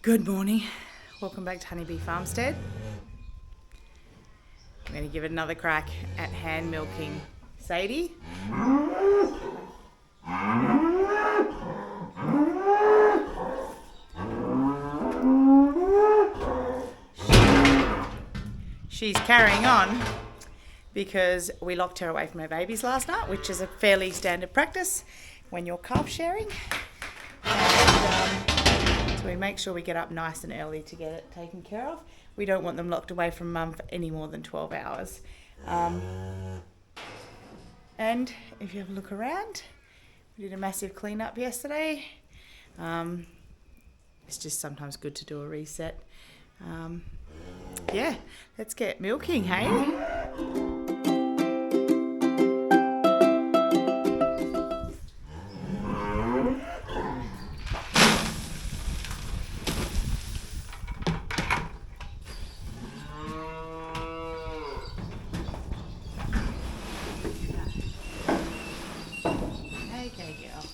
Good morning. Welcome back to Honeybee Farmstead. I'm going to give it another crack at hand milking Sadie. She's carrying on because we locked her away from her babies last night, which is a fairly standard practice when you're calf sharing. And so we make sure we get up nice and early to get it taken care of. We don't want them locked away from mum for any more than 12 hours. And if you have a look around, we did a massive clean up yesterday. It's just sometimes good to do a reset. Yeah, let's get milking, hey? Okay, girl.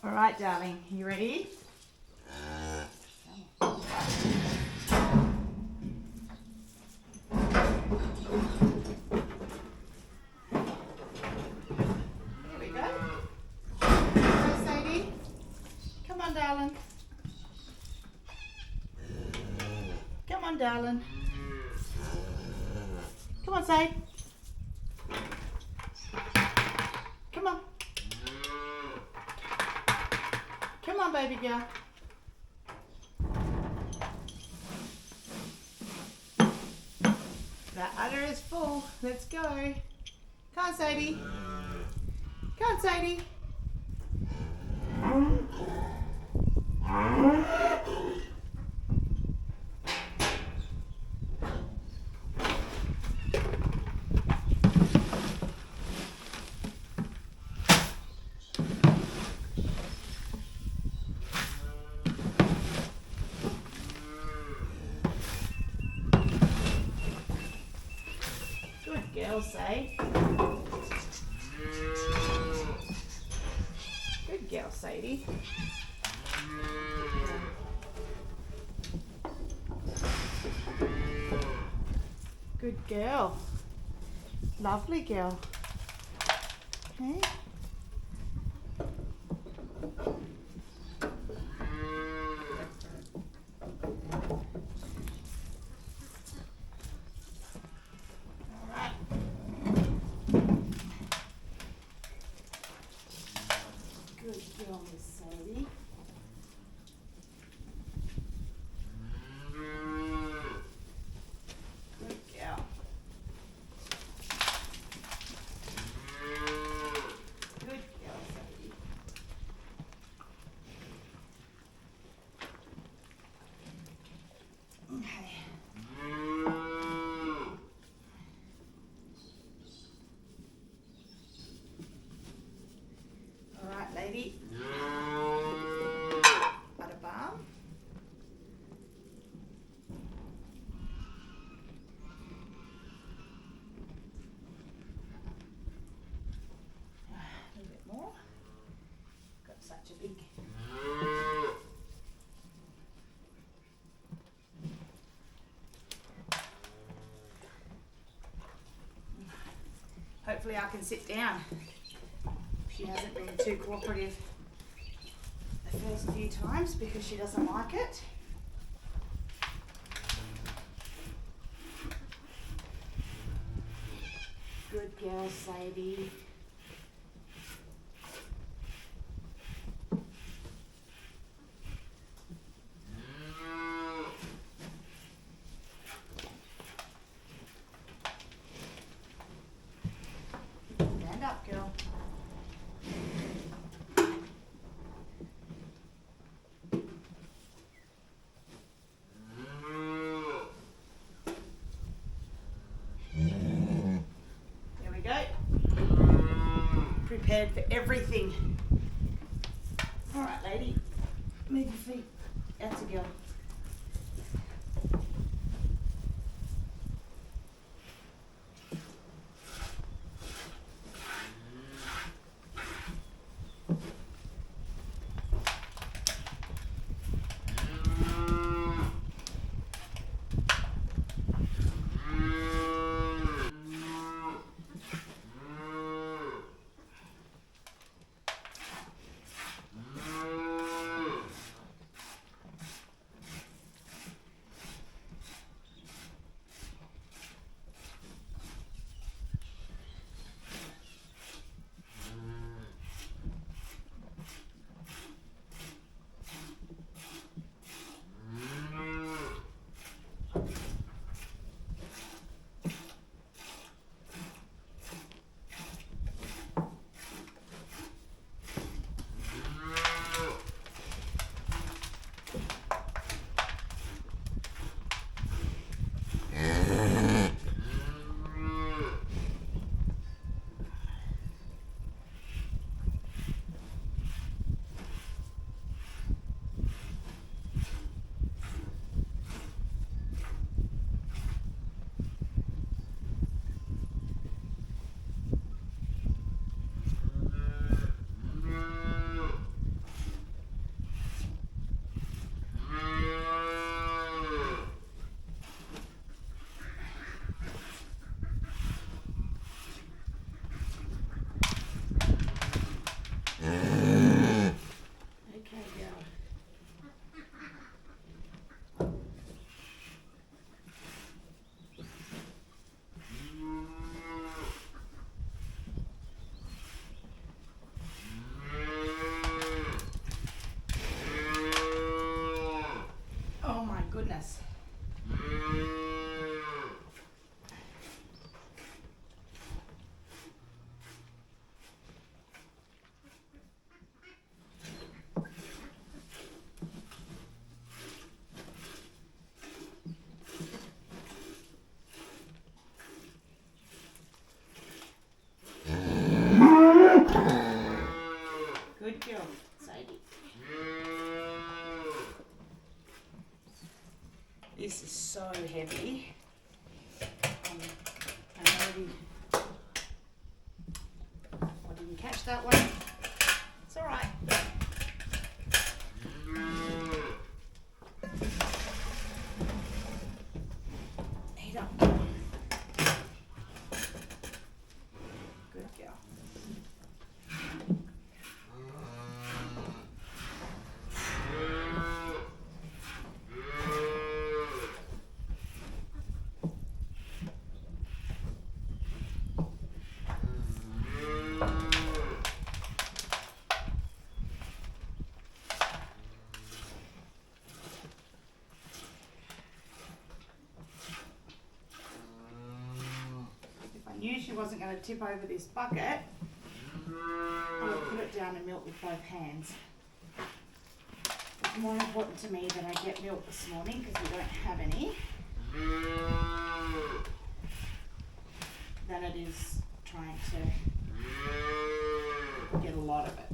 All right, darling, you ready? Here we go. Go, Sadie. Come on, darling. Come on, darling. Come on, Sadie. Come on. Come on, baby girl. That udder is full. Let's go. Come on, Sadie. Come on, Sadie. Good girl, Sadie. Good girl, Sadie. Good girl. Lovely girl. Okay. Alright. Good girl, Miss Sadie. Good girl. Good girl, Sadie. Okay. All right, lady. Butter balm. A little bit more. Got such a big. Hopefully I can sit down. She hasn't been too cooperative the first few times because she doesn't like it. Good girl, Sadie. Stand up, girl. There we go. Prepared for everything. All right, lady. Move your feet. That's a girl. goodness. Good girl, Sadie. This is so heavy. I didn't catch that one. It's all right. Heat up. Good girl. Knew she wasn't going to tip over this bucket, I would put it down and milk with both hands. It's more important to me that I get milk this morning because we don't have any than it is trying to get a lot of it.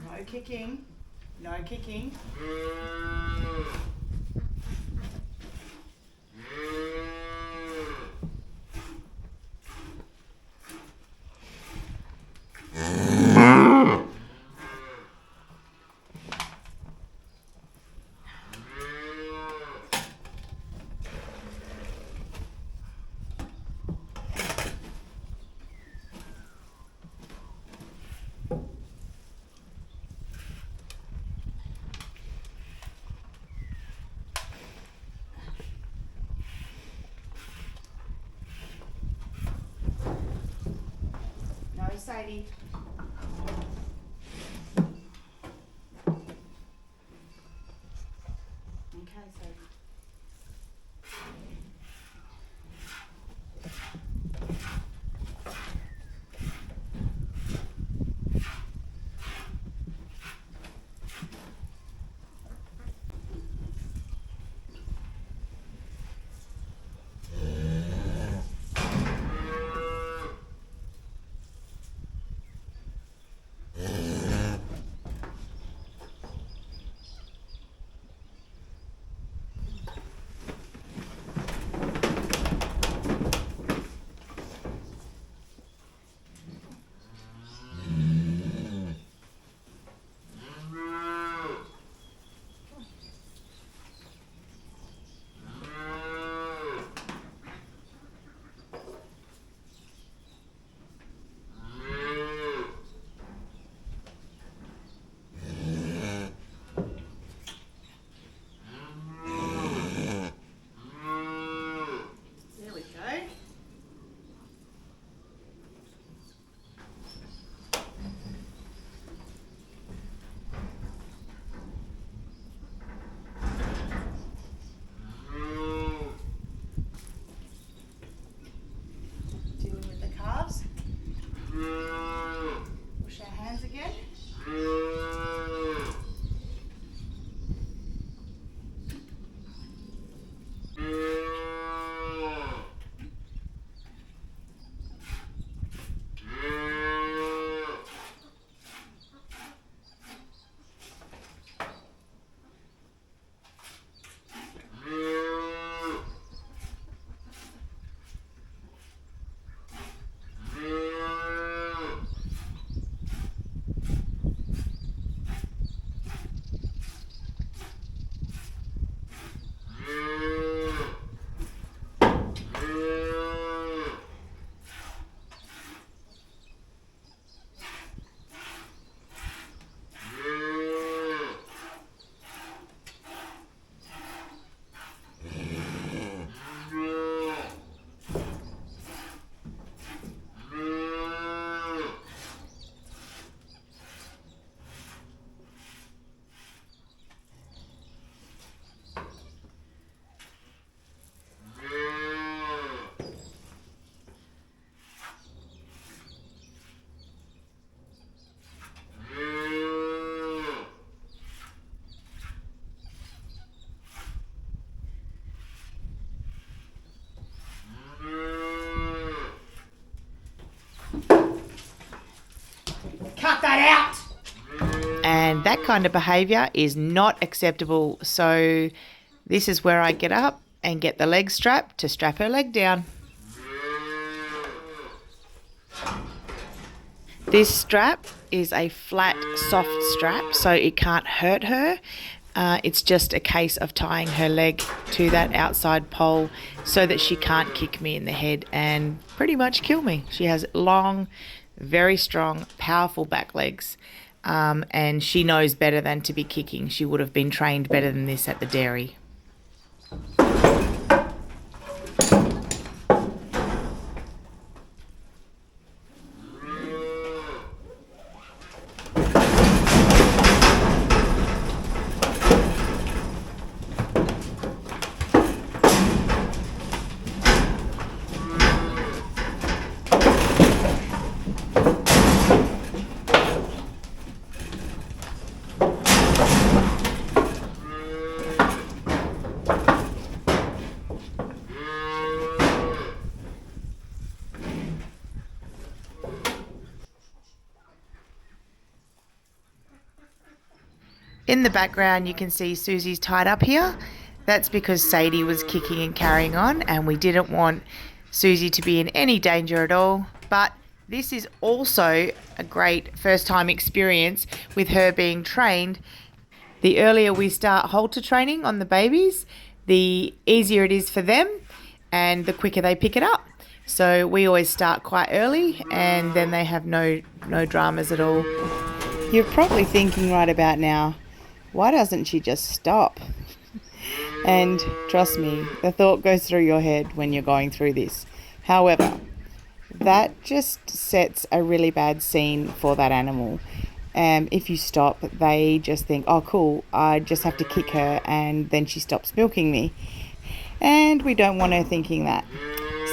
No kicking. No kicking. Sadie. Okay, Sadie. suck that out. And that kind of behaviour is not acceptable. So this is where I get up and get the leg strap to strap her leg down. This strap is a flat, soft strap, so it can't hurt her. It's just a case of tying her leg to that outside pole so that she can't kick me in the head and pretty much kill me. She has long, very strong, powerful back legs, and she knows better than to be kicking. She would have been trained better than this at the dairy. In the background, you can see Susie's tied up here. That's because Sadie was kicking and carrying on, and we didn't want Susie to be in any danger at all. But this is also a great first-time experience with her being trained. The earlier we start halter training on the babies, the easier it is for them and the quicker they pick it up. So we always start quite early, and then they have no dramas at all. You're probably thinking right about now, why doesn't she just stop? And trust me, the thought goes through your head when you're going through this. However, that just sets a really bad scene for that animal. If you stop, they just think, oh cool, I just have to kick her and then she stops milking me. And we don't want her thinking that.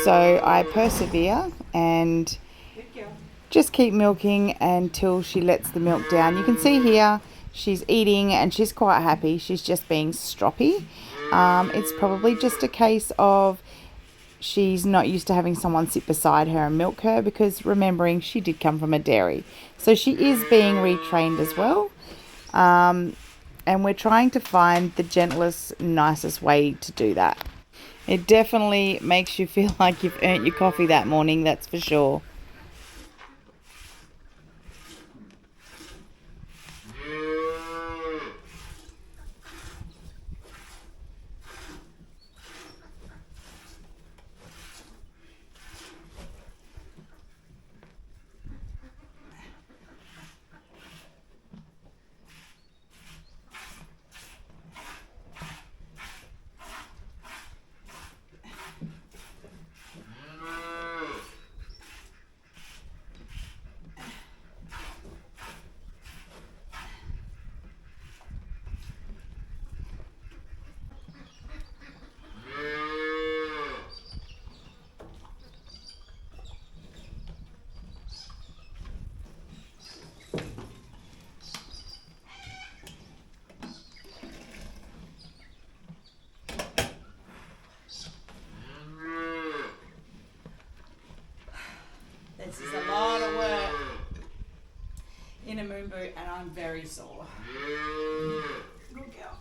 So I persevere and just keep milking until she lets the milk down. You can see here, she's eating and she's quite happy. She's just being stroppy. It's probably just a case of she's not used to having someone sit beside her and milk her, because remembering she did come from a dairy. So she is being retrained as well. And we're trying to find the gentlest, nicest way to do that. It definitely makes you feel like you've earned your coffee that morning, that's for sure. This is a lot of work in a moon boot, and I'm very sore. Good girl.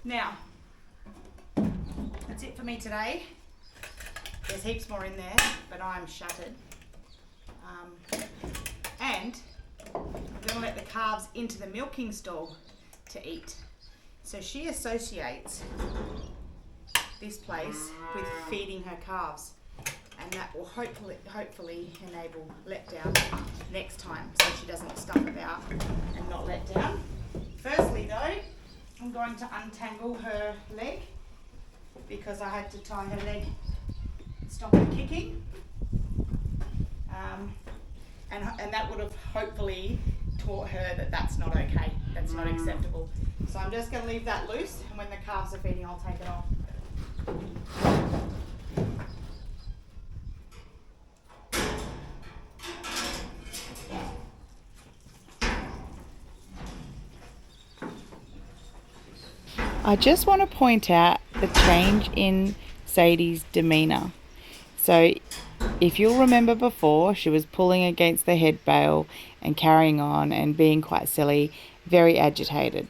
Now, that's it for me today. There's heaps more in there, but I'm shattered. And I'm going to let the calves into the milking stall to eat. So she associates this place with feeding her calves. and that will hopefully enable letdown next time, so she doesn't stuff about and not let down. Firstly though, I'm going to untangle her leg because I had to tie her leg and stop her kicking. And that would have hopefully taught her that that's not okay, that's not acceptable. So I'm just going to leave that loose, and when the calves are feeding I'll take it off. I just want to point out the change in Sadie's demeanour. So if you'll remember before, she was pulling against the head bale and carrying on and being quite silly, very agitated.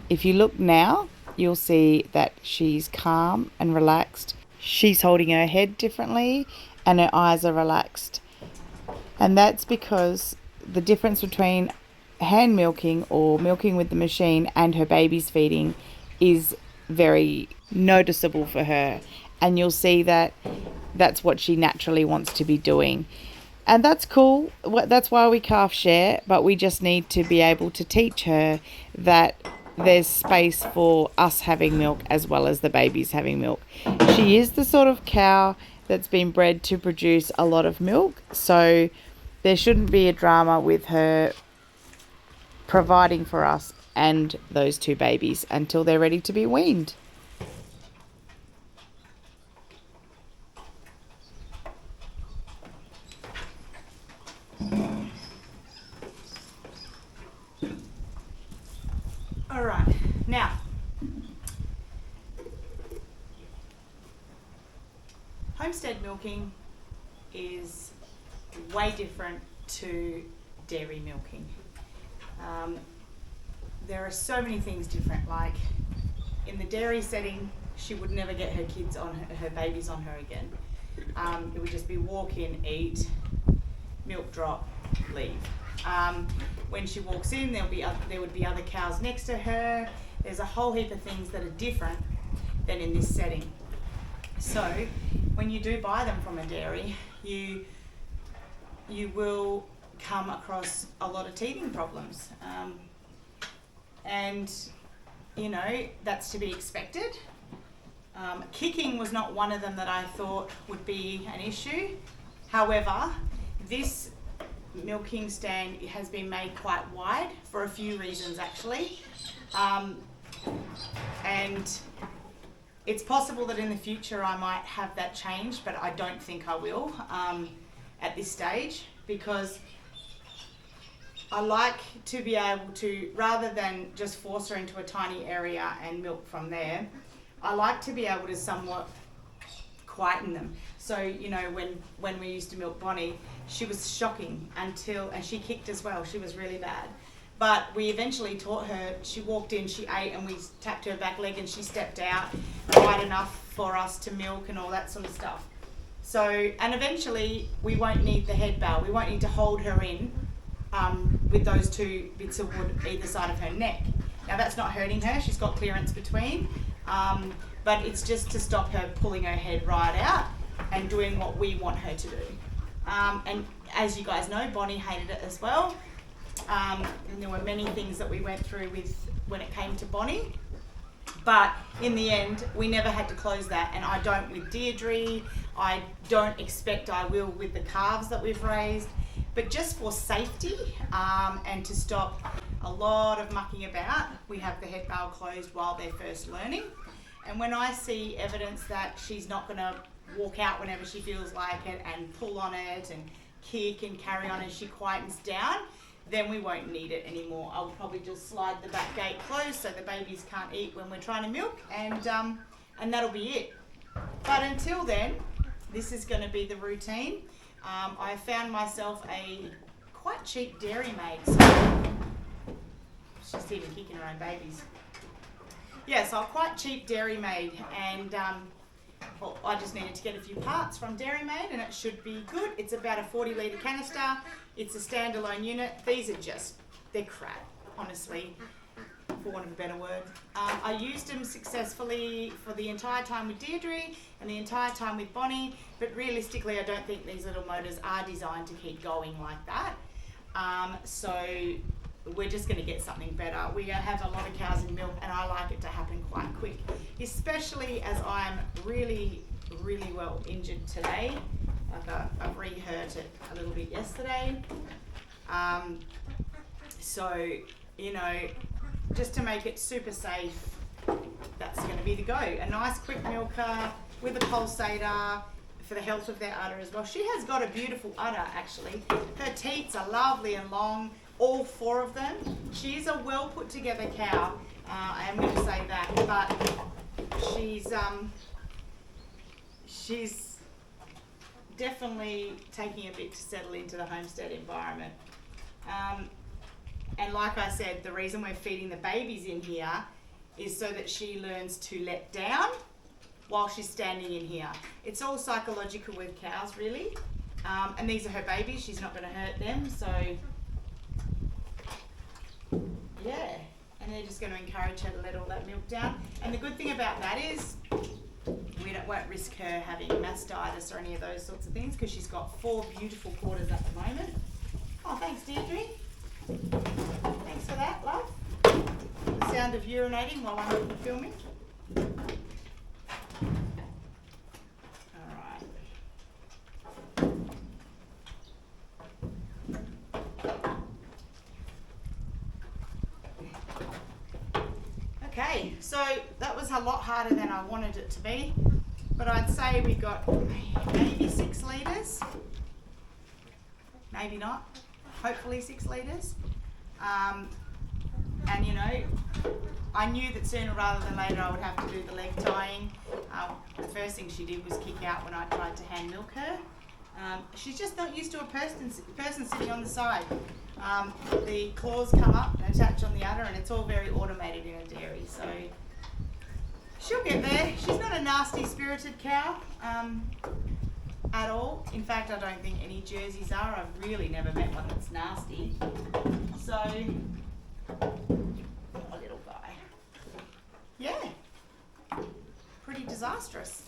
If you look now, you'll see that she's calm and relaxed. She's holding her head differently and her eyes are relaxed. And that's because the difference between hand milking or milking with the machine and her baby's feeding is very noticeable for her. And you'll see that that's what she naturally wants to be doing. And that's cool. That's why we calf share, but we just need to be able to teach her that there's space for us having milk as well as the babies having milk. She is the sort of cow that's been bred to produce a lot of milk, so there shouldn't be a drama with her providing for us and those two babies until they're ready to be weaned. All right, now homestead milking is way different to dairy milking. There are so many things different, like in the dairy setting she would never get her kids on her babies on her again. It would just be walk in, eat, milk drop, leave. When she walks in, there would be other cows next to her. There's a whole heap of things that are different than in this setting. So when you do buy them from a dairy, you will come across a lot of teething problems, and you know that's to be expected. Kicking was not one of them that I thought would be an issue. However, this milking stand has been made quite wide for a few reasons actually, and it's possible that in the future I might have that changed, but I don't think I will at this stage, because I like to be able to, rather than just force her into a tiny area and milk from there, I like to be able to somewhat quieten them. So, you know, when we used to milk Bonnie, she was shocking and she kicked as well. She was really bad. But we eventually taught her, she walked in, she ate, and we tapped her back leg and she stepped out wide enough for us to milk and all that sort of stuff. So, and eventually we won't need the head bell. We won't need to hold her in with those two bits of wood either side of her neck. Now that's not hurting her, she's got clearance between, but it's just to stop her pulling her head right out and doing what we want her to do. And as you guys know, Bonnie hated it as well. And there were many things that we went through with when it came to Bonnie. But in the end, we never had to close that, and I don't with Deirdre. I don't expect I will with the calves that we've raised. But just for safety and to stop a lot of mucking about, we have the head bale closed while they're first learning. And when I see evidence that she's not going to walk out whenever she feels like it and pull on it and kick and carry on as she quietens down, then we won't need it anymore. I'll probably just slide the back gate closed so the babies can't eat when we're trying to milk, and that'll be it. But until then, this is going to be the routine. I found myself a quite cheap dairy maid, so she's even kicking her own babies. Yeah, so a quite cheap dairy maid, and well, I just needed to get a few parts from Dairy Maid and it should be good. It's about a 40 litre canister. It's a standalone unit. These are just, they're crap, honestly. for want of a better word. I used them successfully for the entire time with Deirdre and the entire time with Bonnie, but realistically I don't think these little motors are designed to keep going like that. So we're just going to get something better. We have a lot of cows in milk and I like it to happen quite quick, especially as I'm really well injured today. Like I've re-hurt it a little bit yesterday. So, you know, just to make it super safe, that's going to be the go. A nice quick milker with a pulsator for the health of their udder as well. She has got a beautiful udder actually. Her teats are lovely and long, all 4 of them. She is a well put together cow, I am going to say that, but she's definitely taking a bit to settle into the homestead environment. And like I said, the reason we're feeding the babies in here is so that she learns to let down while she's standing in here. It's all psychological with cows really. And these are her babies, she's not going to hurt them, so yeah. And they're just going to encourage her to let all that milk down. And the good thing about that is we won't risk her having mastitis or any of those sorts of things because she's got 4 beautiful quarters at the moment. Oh, thanks Deirdre. Thanks for that, love. The sound of urinating while I'm filming. Alright. Okay, so that was a lot harder than I wanted it to be, but I'd say we got maybe 6 litres. Maybe not. Hopefully 6 litres. And you know, I knew that sooner rather than later I would have to do the leg tying. The first thing she did was kick out when I tried to hand milk her. She's just not used to a person sitting on the side. The claws come up and attach on the udder and it's all very automated in a dairy, so she'll get there. She's not a nasty spirited cow at all. In fact, I don't think any Jerseys are. I've really never met one that's nasty. So, a little guy. Yeah, pretty disastrous.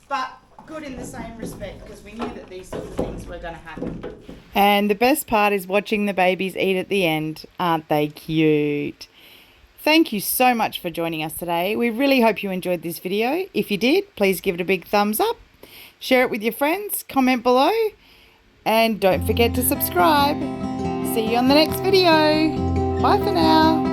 But good in the same respect because we knew that these sorts of things were going to happen. And the best part is watching the babies eat at the end. Aren't they cute? Thank you so much for joining us today. We really hope you enjoyed this video. If you did, please give it a big thumbs up. Share it with your friends, comment below, and don't forget to subscribe. See you on the next video. Bye for now.